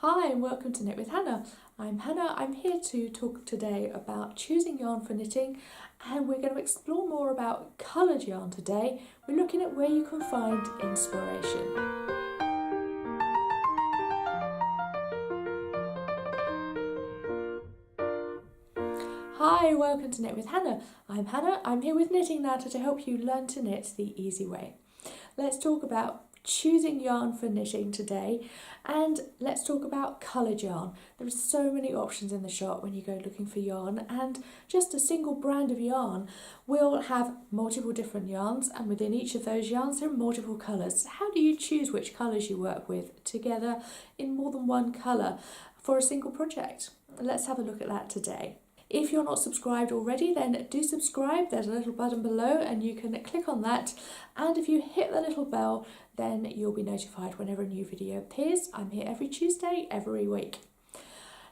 Hi and welcome to Knit with Hannah. I'm Hannah. I'm here to talk today about choosing yarn for knitting, and we're going to explore more about coloured yarn today. We're looking at where you can find inspiration. Hi, welcome to Knit with Hannah. I'm Hannah. I'm here with Knitting Natter to help you learn to knit the easy way. Let's talk about choosing yarn for knitting today, and let's talk about coloured yarn. There are so many options in the shop when you go looking for yarn, and just a single brand of yarn will have multiple different yarns, and within each of those yarns there are multiple colours. How do you choose which colours you work with together in more than one colour for a single project? Let's have a look at that today. If you're not subscribed already, then do subscribe. There's a little button below and you can click on that. And if you hit the little bell, then you'll be notified whenever a new video appears. I'm here every Tuesday, every week.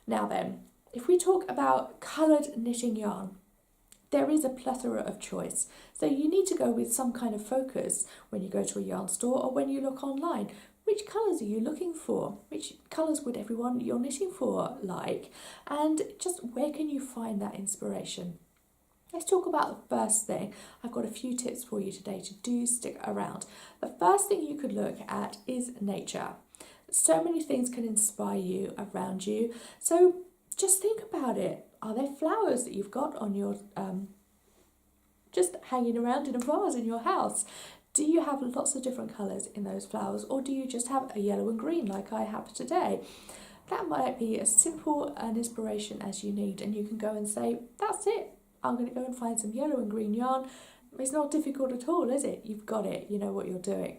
Now then, if we talk about coloured knitting yarn, there is a plethora of choice. So you need to go with some kind of focus when you go to a yarn store or when you look online. Which colours are you looking for? Which colours would everyone you're knitting for like? And just where can you find that inspiration? Let's talk about the first thing. I've got a few tips for you today, to do stick around. The first thing you could look at is nature. So many things can inspire you around you. So just think about it. Are there flowers that you've got on your, just hanging around in a vase in your house? Do you have lots of different colours in those flowers, or do you just have a yellow and green like I have today? That might be as simple an inspiration as you need, and you can go and say, that's it, I'm going to go and find some yellow and green yarn. It's not difficult at all, is it? You've got it, you know what you're doing.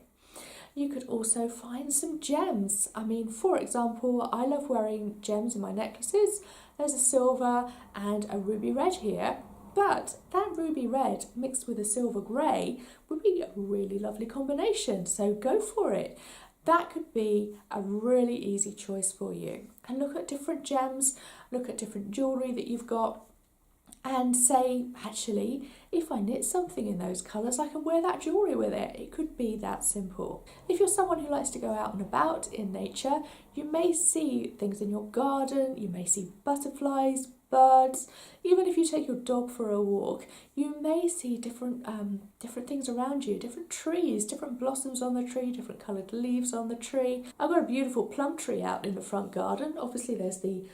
You could also find some gems. I mean, for example, I love wearing gems in my necklaces. There's a silver and a ruby red here. But that ruby red mixed with a silver grey would be a really lovely combination, so go for it. That could be a really easy choice for you. And look at different gems, look at different jewellery that you've got, and say, actually, if I knit something in those colours, I can wear that jewellery with it. It could be that simple. If you're someone who likes to go out and about in nature, you may see things in your garden, you may see butterflies, birds. Even if you take your dog for a walk, you may see different things around you, different trees, different blossoms on the tree, different coloured leaves on the tree. I've got a beautiful plum tree out in the front garden. Obviously there's the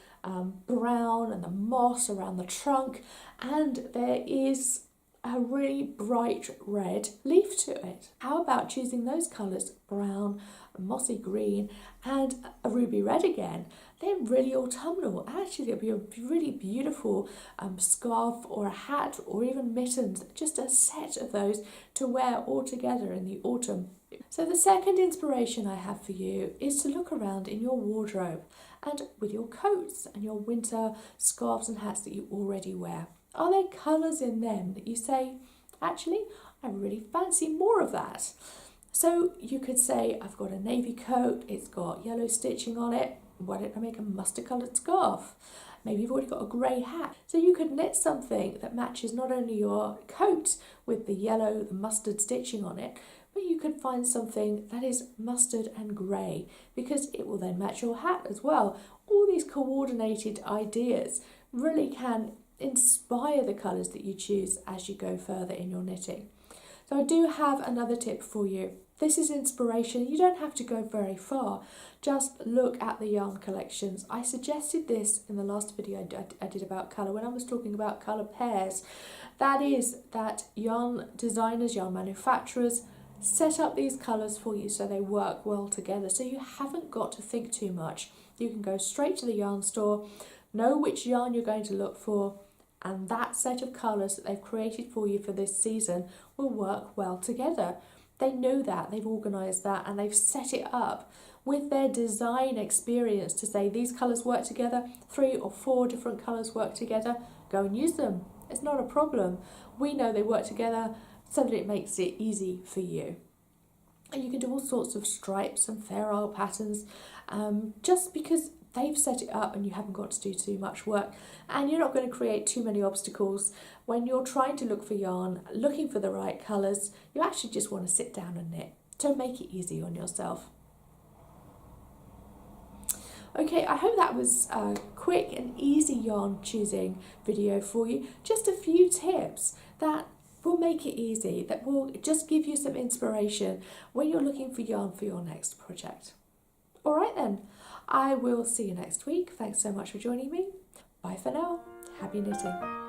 brown and the moss around the trunk, and there is a really bright red leaf to it. How about choosing those colours, brown, mossy green and a ruby red again? They're really autumnal. Actually, it'll be a really beautiful scarf or a hat or even mittens, just a set of those to wear all together in the autumn. So the second inspiration I have for you is to look around in your wardrobe and with your coats and your winter scarves and hats that you already wear. Are there colours in them that you say, actually, I really fancy more of that? So you could say, I've got a navy coat, it's got yellow stitching on it. Why don't I make a mustard coloured scarf? Maybe you've already got a grey hat. So you could knit something that matches not only your coat with the yellow, the mustard stitching on it, but you could find something that is mustard and grey, because it will then match your hat as well. All these coordinated ideas really can inspire the colours that you choose as you go further in your knitting. So I do have another tip for you. This is inspiration. You don't have to go very far. Just look at the yarn collections. I suggested this in the last video I did about colour when I was talking about colour pairs. That is that yarn designers, yarn manufacturers set up these colours for you so they work well together. So you haven't got to think too much. You can go straight to the yarn store, know which yarn you're going to look for, and that set of colours that they've created for you for this season will work well together. They know that, they've organised that, and they've set it up with their design experience to say these colours work together, 3 or 4 different colours work together, go and use them. It's not a problem. We know they work together so that it makes it easy for you. And you can do all sorts of stripes and fair isle patterns just because they've set it up and you haven't got to do too much work, and you're not going to create too many obstacles when you're trying to look for yarn, looking for the right colours. You actually just want to sit down and knit. So make it easy on yourself. Okay, I hope that was a quick and easy yarn choosing video for you. Just a few tips that will make it easy, that will just give you some inspiration when you're looking for yarn for your next project. All right then, I will see you next week. Thanks so much for joining me. Bye for now. Happy knitting.